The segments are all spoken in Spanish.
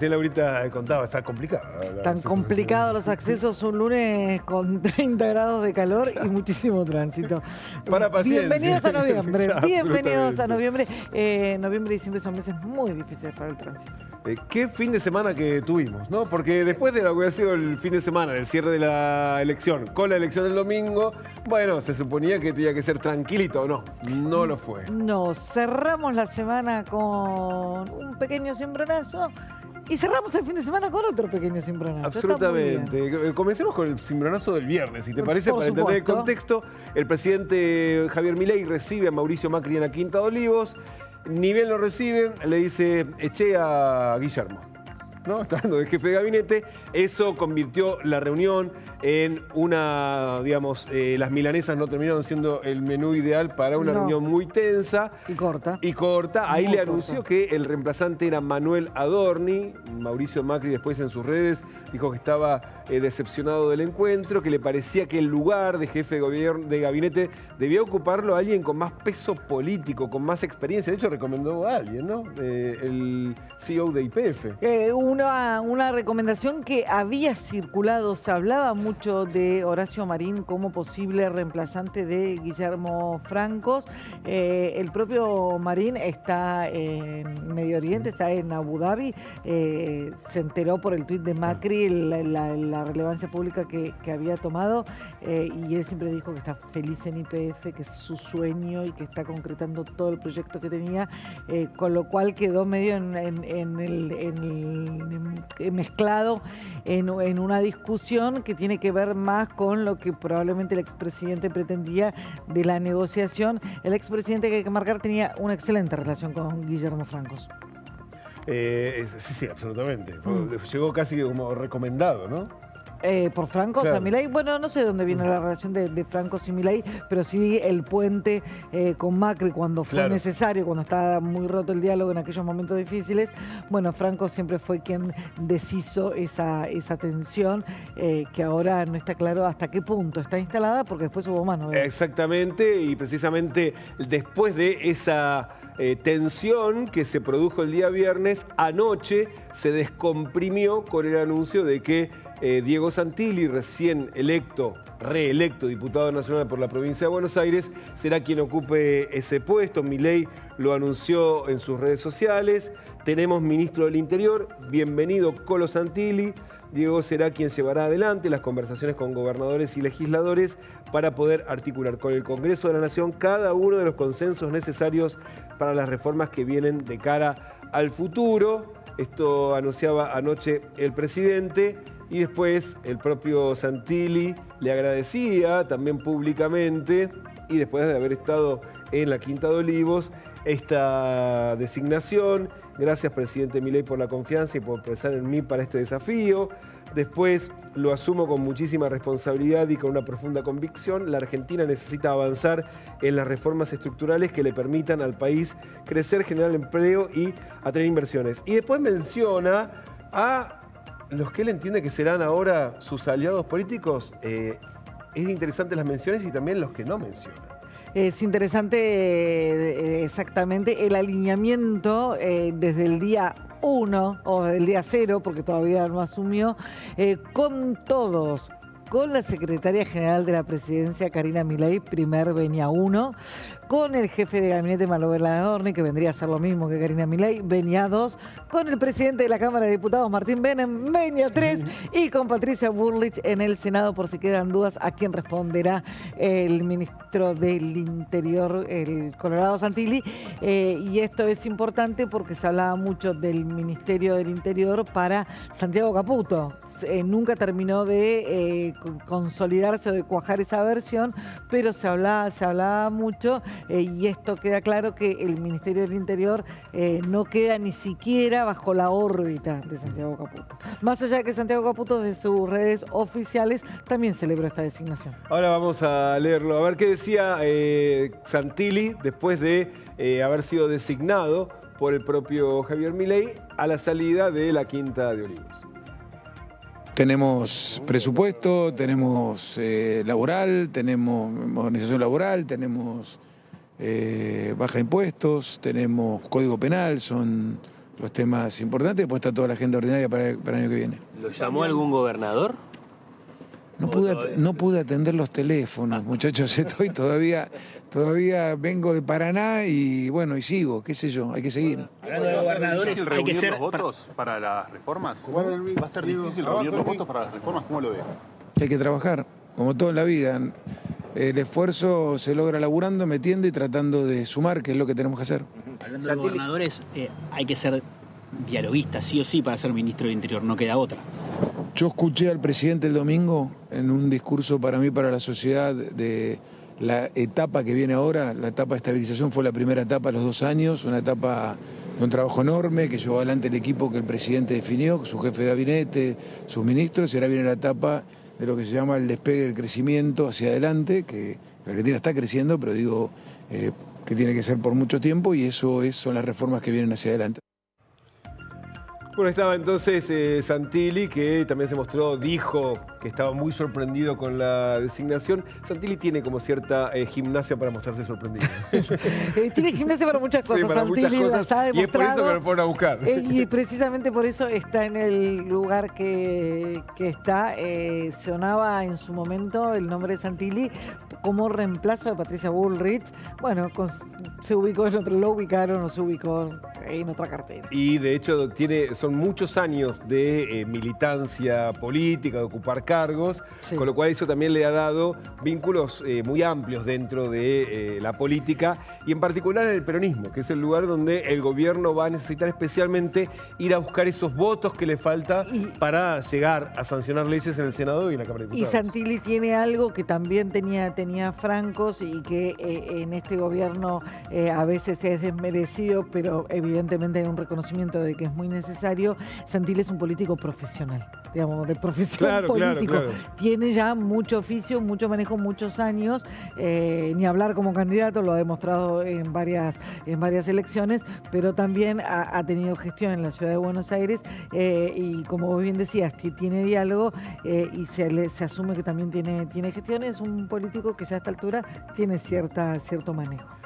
Sí, Laurita contaba, está complicado. Tan complicados los accesos un lunes con 30 grados de calor y muchísimo tránsito. Para paciencia. Bienvenidos a noviembre. Ya, Bienvenidos a noviembre. Noviembre y diciembre son meses muy difíciles para el tránsito. Qué fin de semana que tuvimos, ¿no? Porque después de lo que ha sido el fin de semana, del cierre de la elección, con la elección del domingo, bueno, se suponía que tenía que ser tranquilito, ¿no? No lo fue. No, cerramos la semana con un pequeño cimbronazo. Y cerramos el fin de semana con otro pequeño cimbronazo. Absolutamente. Comencemos con el cimbronazo del viernes, si te parece, para entender el supuesto. contexto. El presidente Javier Milei recibe a Mauricio Macri en la Quinta de Olivos. Ni bien lo reciben, le dice, eché a Guillermo, ¿no? Está hablando del jefe de gabinete. Eso convirtió la reunión en una, digamos, las milanesas no terminaron siendo el menú ideal para una reunión muy tensa. Y corta. Ahí Muy le anunció corta. que el reemplazante era Manuel Adorni. Mauricio Macri después en sus redes dijo que estaba decepcionado del encuentro, que le parecía que el lugar de jefe de gobierno, de gabinete debía ocuparlo alguien con más peso político, con más experiencia. De hecho, recomendó a alguien, ¿no? El CEO de YPF. Una recomendación que había circulado, se hablaba mucho de Horacio Marín como posible reemplazante de Guillermo Francos. El propio Marín está en Medio Oriente, está en Abu Dhabi. Se enteró por el tuit de Macri la relevancia pública que había tomado y él siempre dijo que está feliz en YPF, que es su sueño y que está concretando todo el proyecto que tenía, con lo cual quedó medio mezclado en una discusión que tiene que ver más con lo que probablemente el expresidente pretendía de la negociación. El expresidente, que hay que marcar, tenía una excelente relación con Guillermo Francos. Sí, absolutamente. Llegó casi como recomendado, ¿no? Por Francos Claro. a Milei. Bueno, no sé dónde viene la relación de Francos y Milei, pero sí el puente con Macri cuando fue necesario, cuando estaba muy roto el diálogo en aquellos momentos difíciles. Bueno, Francos siempre fue quien deshizo esa tensión que ahora no está claro hasta qué punto está instalada, porque después hubo más, ¿no? Exactamente, y precisamente después de esa tensión que se produjo el día viernes, anoche se descomprimió con el anuncio de que Diego Santilli, recién reelecto diputado nacional por la provincia de Buenos Aires, será quien ocupe ese puesto. Milei lo anunció en sus redes sociales. Tenemos ministro del Interior, bienvenido Colo Santilli. Diego será quien llevará adelante las conversaciones con gobernadores y legisladores para poder articular con el Congreso de la Nación cada uno de los consensos necesarios para las reformas que vienen de cara al futuro. Esto anunciaba anoche el presidente y después el propio Santilli le agradecía también públicamente, y después de haber estado en la Quinta de Olivos, esta designación. Gracias, presidente Milei, por la confianza y por pensar en mí para este desafío. Después lo asumo con muchísima responsabilidad y con una profunda convicción. La Argentina necesita avanzar en las reformas estructurales que le permitan al país crecer, generar empleo y atraer inversiones. Y después menciona a los que él entiende que serán ahora sus aliados políticos. Es interesante las menciones y también los que no menciona. Es interesante exactamente el alineamiento desde el día 1 o del día 0, porque todavía no asumió, con todos. Con la secretaria general de la presidencia, Karina Milei, primer venia 1, con el jefe de gabinete, Manuel Adorni, que vendría a ser lo mismo que Karina Milei, venia 2, con el presidente de la Cámara de Diputados, Martín Menem, venia 3, y con Patricia Bullrich en el Senado, por si quedan dudas, a quien responderá el ministro del Interior, el Colorado Santilli. Y esto es importante porque se hablaba mucho del Ministerio del Interior para Santiago Caputo. Nunca terminó de consolidarse o de cuajar esa versión, pero se hablaba mucho y esto queda claro que el Ministerio del Interior no queda ni siquiera bajo la órbita de Santiago Caputo. Más allá de que Santiago Caputo, desde sus redes oficiales, también celebró esta designación. Ahora vamos a leerlo, a ver qué decía Santilli después de haber sido designado por el propio Javier Milei a la salida de la Quinta de Olivos. Tenemos presupuesto, tenemos laboral, tenemos organización laboral, tenemos baja de impuestos, tenemos código penal, son los temas importantes, después está toda la agenda ordinaria para el año que viene. ¿Lo llamó algún gobernador? No pude atender los teléfonos, muchachos, estoy todavía vengo de Paraná y bueno, y sigo, qué sé yo, hay que seguir. Hablando de gobernadores, hay que ser... los votos para las reformas? ¿Va a ser difícil reunir los votos para las reformas? ¿Cómo lo ve? Hay que trabajar, como todo en la vida. El esfuerzo se logra laburando, metiendo y tratando de sumar, que es lo que tenemos que hacer. Hablando de gobernadores, hay que ser dialoguista, sí o sí, para ser ministro del Interior, no queda otra. Yo escuché al presidente el domingo en un discurso para mí, para la sociedad, de la etapa que viene ahora. La etapa de estabilización fue la primera etapa a los 2 años, una etapa de un trabajo enorme que llevó adelante el equipo que el presidente definió, su jefe de gabinete, sus ministros, y ahora viene la etapa de lo que se llama el despegue del crecimiento hacia adelante, que la Argentina está creciendo, pero digo que tiene que ser por mucho tiempo, y eso son las reformas que vienen hacia adelante. Bueno, estaba entonces Santilli, que también se mostró, dijo que estaba muy sorprendido con la designación. Santilli tiene como cierta gimnasia para mostrarse sorprendido. Tiene gimnasia para muchas cosas, sí, para Santilli, muchas cosas, ha demostrado, y es por eso que lo fueron a buscar. Y precisamente por eso está en el lugar que está. Sonaba en su momento el nombre de Santilli como reemplazo de Patricia Bullrich. Bueno, se ubicó en otro, lo ubicaron o se ubicó en otra cartera. Y de hecho son muchos años de militancia política, de ocupar cargos, sí, con lo cual eso también le ha dado vínculos muy amplios dentro de la política y en particular en el peronismo, que es el lugar donde el gobierno va a necesitar especialmente ir a buscar esos votos que le falta para llegar a sancionar leyes en el Senado y en la Cámara de Diputados. Y Santilli tiene algo que también tenía Francos y que en este gobierno a veces es desmerecido, pero evidentemente hay un reconocimiento de que es muy necesario. Santilli es un político profesional, digamos, de profesión político. Claro. Tiene ya mucho oficio, mucho manejo, muchos años, ni hablar como candidato, lo ha demostrado en varias elecciones, pero también ha tenido gestión en la ciudad de Buenos Aires y como vos bien decías, tiene diálogo y se asume que también tiene gestión. Es un político que ya a esta altura tiene cierto manejo.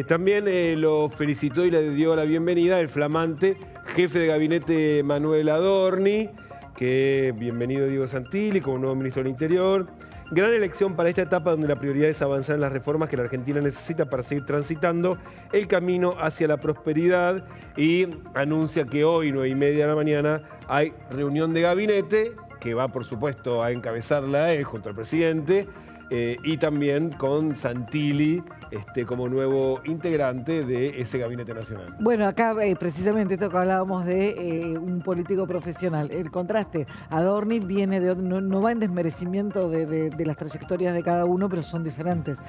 También lo felicitó y le dio la bienvenida el flamante jefe de gabinete Manuel Adorni, que bienvenido Diego Santilli como nuevo ministro del Interior. Gran elección para esta etapa donde la prioridad es avanzar en las reformas que la Argentina necesita para seguir transitando el camino hacia la prosperidad, y anuncia que hoy, 9:30 de la mañana, hay reunión de gabinete que va, por supuesto, a encabezarla él junto al presidente, y también con Santilli como nuevo integrante de ese gabinete nacional. Bueno, acá precisamente esto que hablábamos de un político profesional. El contraste, Adorni viene de no va en desmerecimiento de las trayectorias de cada uno, pero son diferentes.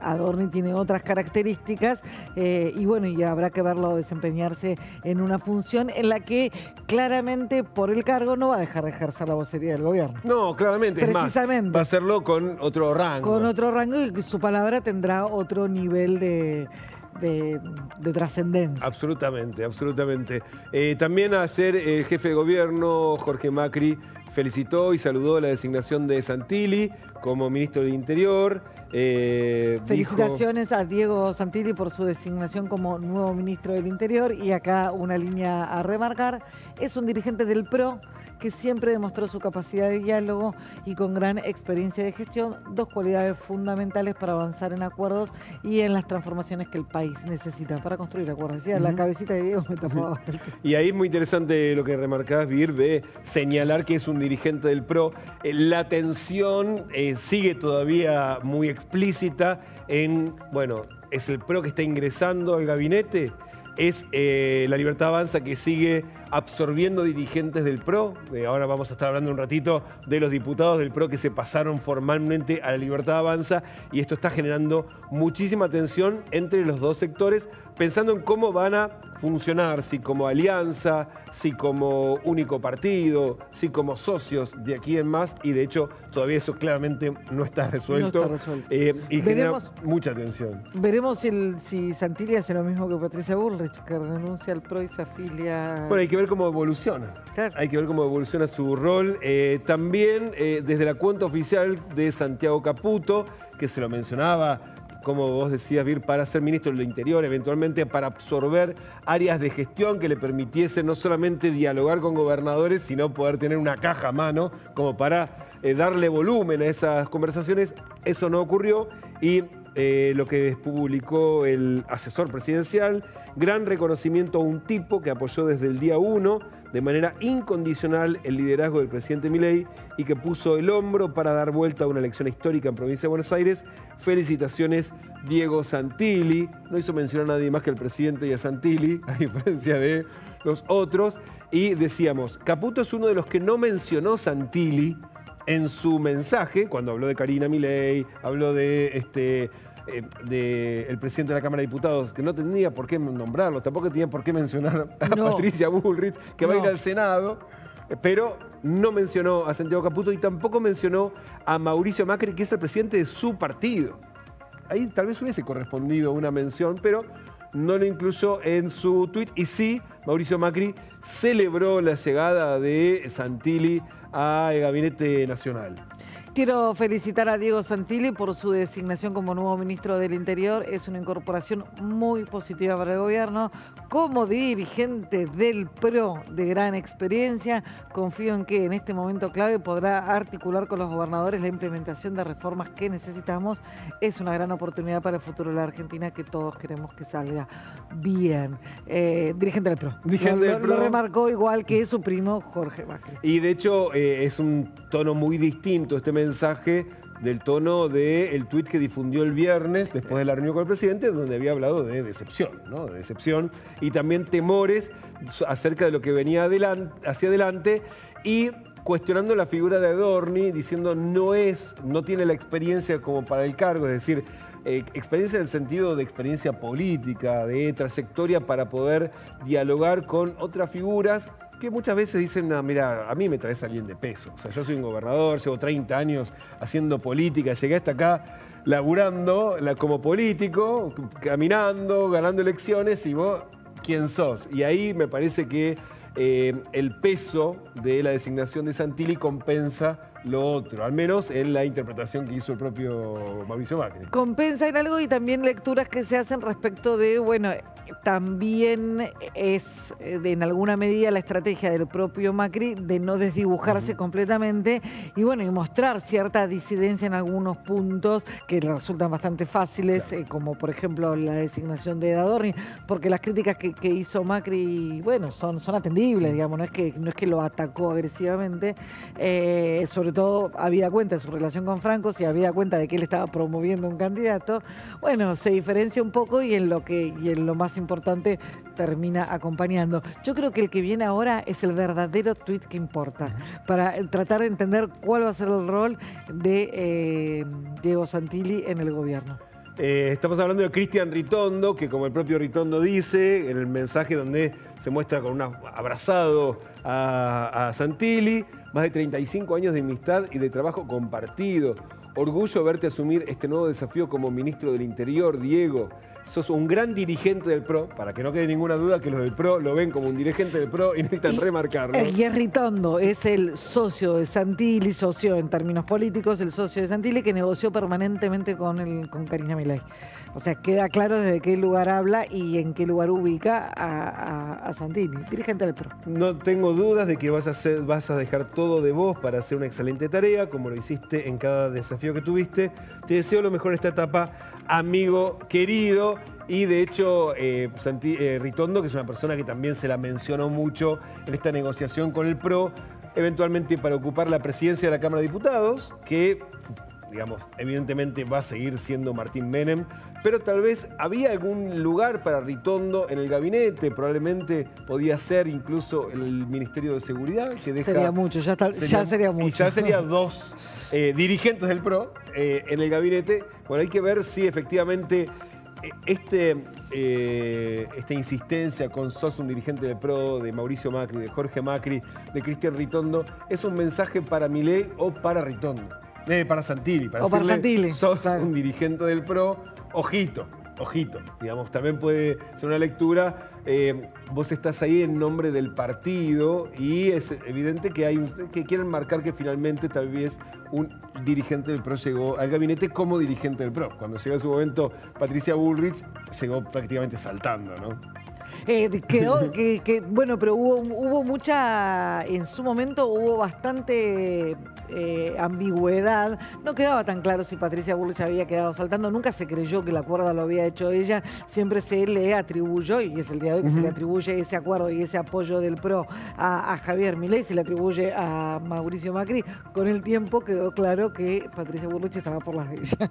Adorni tiene otras características y bueno, y habrá que verlo desempeñarse en una función en la que claramente por el cargo no va a dejar de ejercer la vocería del gobierno. No, claramente. Precisamente. Es más, va a hacerlo con otro rango. Con otro rango, y su palabra tendrá otro nivel de trascendencia. Absolutamente, absolutamente. También ayer el jefe de gobierno, Jorge Macri, felicitó y saludó la designación de Santilli como ministro del Interior. Felicitaciones a Diego Santilli por su designación como nuevo ministro del Interior. Y acá una línea a remarcar: es un dirigente del PRO que siempre demostró su capacidad de diálogo y con gran experiencia de gestión, 2 cualidades fundamentales para avanzar en acuerdos y en las transformaciones que el país necesita para construir acuerdos. Decía, la cabecita de Diego me tapaba. Y ahí es muy interesante lo que remarcabas, Vir, de señalar que es un dirigente del PRO. La tensión sigue todavía muy explícita en, bueno, es el PRO que está ingresando al gabinete, es la Libertad Avanza que sigue absorbiendo dirigentes del PRO. Ahora vamos a estar hablando un ratito de los diputados del PRO que se pasaron formalmente a la Libertad Avanza, y esto está generando muchísima tensión entre los dos sectores, pensando en cómo van a funcionar, si como alianza, si como único partido, si como socios de aquí en más, y de hecho todavía eso claramente no está resuelto. No está resuelto. Y genera mucha tensión. Veremos si Santilli hace lo mismo que Patricia Bullrich, que renuncia al PRO y se afilia. Bueno, hay que ver cómo evoluciona. Claro. Hay que ver cómo evoluciona su rol. También desde la cuenta oficial de Santiago Caputo, que se lo mencionaba como vos decías, Vir, para ser ministro del Interior, eventualmente para absorber áreas de gestión que le permitiesen no solamente dialogar con gobernadores, sino poder tener una caja a mano como para darle volumen a esas conversaciones. Eso no ocurrió y lo que publicó el asesor presidencial, gran reconocimiento a un tipo que apoyó desde el día 1 de manera incondicional el liderazgo del presidente Milei y que puso el hombro para dar vuelta a una elección histórica en provincia de Buenos Aires. Felicitaciones, Diego Santilli. No hizo mención a nadie más que al presidente y a Santilli, a diferencia de los otros. Y decíamos, Caputo es uno de los que no mencionó Santilli en su mensaje, cuando habló de Karina Milei, habló de el presidente de la Cámara de Diputados, que no tenía por qué nombrarlo, tampoco tenía por qué mencionar a Patricia Bullrich, que va a ir al Senado, pero no mencionó a Santiago Caputo y tampoco mencionó a Mauricio Macri, que es el presidente de su partido. Ahí tal vez hubiese correspondido una mención, pero no lo incluyó en su tuit. Y sí, Mauricio Macri celebró la llegada de Santilli al Gabinete Nacional. Quiero felicitar a Diego Santilli por su designación como nuevo ministro del Interior. Es una incorporación muy positiva para el gobierno. Como dirigente del PRO de gran experiencia, confío en que en este momento clave podrá articular con los gobernadores la implementación de reformas que necesitamos. Es una gran oportunidad para el futuro de la Argentina que todos queremos que salga bien. Dirigente del PRO. Lo remarcó igual que su primo Jorge Macri. Y de hecho es un tono muy distinto este mensaje del tono del tuit que difundió el viernes después de la reunión con el presidente, donde había hablado de decepción, ¿no? De decepción y también temores acerca de lo que venía hacia adelante y cuestionando la figura de Adorni, diciendo no tiene la experiencia como para el cargo, es decir, experiencia en el sentido de experiencia política, de trayectoria para poder dialogar con otras figuras que muchas veces dicen, no, mira, a mí me traes a alguien de peso. O sea, yo soy un gobernador, llevo 30 años haciendo política, llegué hasta acá laburando como político, caminando, ganando elecciones, y vos, ¿quién sos? Y ahí me parece que el peso de la designación de Santilli compensa lo otro, al menos en la interpretación que hizo el propio Mauricio Macri. Compensa en algo y también lecturas que se hacen respecto de, bueno, también es en alguna medida la estrategia del propio Macri de no desdibujarse completamente y bueno, y mostrar cierta disidencia en algunos puntos que resultan bastante fáciles, como por ejemplo la designación de Adorni, porque las críticas que hizo Macri, bueno, son atendibles, digamos, no es que lo atacó agresivamente, sobre todo habida cuenta de su relación con Franco, si habida cuenta de que él estaba promoviendo un candidato, bueno, se diferencia un poco y en lo más importante termina acompañando. Yo creo que el que viene ahora es el verdadero tuit que importa, para tratar de entender cuál va a ser el rol de Diego Santilli en el gobierno. Estamos hablando de Cristian Ritondo, que como el propio Ritondo dice, en el mensaje donde se muestra con abrazado a Santilli, más de 35 años de amistad y de trabajo compartido. Orgullo verte asumir este nuevo desafío como ministro del Interior, Diego. Sos un gran dirigente del PRO, para que no quede ninguna duda que los del PRO lo ven como un dirigente del PRO y necesitan remarcarlo. Y es Ritondo, es el socio de Santilli, socio en términos políticos, el socio de Santilli que negoció permanentemente con Karina Milei. O sea, queda claro desde qué lugar habla y en qué lugar ubica a Santilli, dirigente del PRO. No tengo dudas de que vas a dejar todo de vos para hacer una excelente tarea, como lo hiciste en cada desafío que tuviste. Te deseo lo mejor en esta etapa, amigo querido. Y de hecho, Ritondo, que es una persona que también se la mencionó mucho en esta negociación con el PRO, eventualmente para ocupar la presidencia de la Cámara de Diputados, que, digamos, evidentemente va a seguir siendo Martín Menem, pero tal vez había algún lugar para Ritondo en el gabinete, probablemente podía ser incluso el Ministerio de Seguridad, que deja... Sería mucho, ya sería mucho. Y ya serían dos dirigentes del PRO en el gabinete. Bueno, hay que ver si efectivamente esta insistencia con sos un dirigente del PRO, de Mauricio Macri, de Jorge Macri, de Cristian Ritondo, es un mensaje para Milei o para Ritondo. Para Santilli, para Santilli. Sos un dirigente del PRO, ojito, digamos, también puede ser una lectura vos estás ahí en nombre del partido y es evidente que quieren marcar que finalmente tal vez un dirigente del PRO llegó al gabinete como dirigente del PRO. Cuando llegó en su momento Patricia Bullrich, llegó prácticamente saltando, ¿no? Bueno, pero hubo mucha, en su momento hubo bastante ambigüedad. No quedaba tan claro si Patricia Bullrich había quedado saltando. Nunca se creyó que el acuerdo lo había hecho ella. Siempre se le atribuyó, y es el día de hoy que se le atribuye ese acuerdo y ese apoyo del PRO a Javier Milei, se le atribuye a Mauricio Macri. Con el tiempo quedó claro que Patricia Bullrich estaba por las de ella.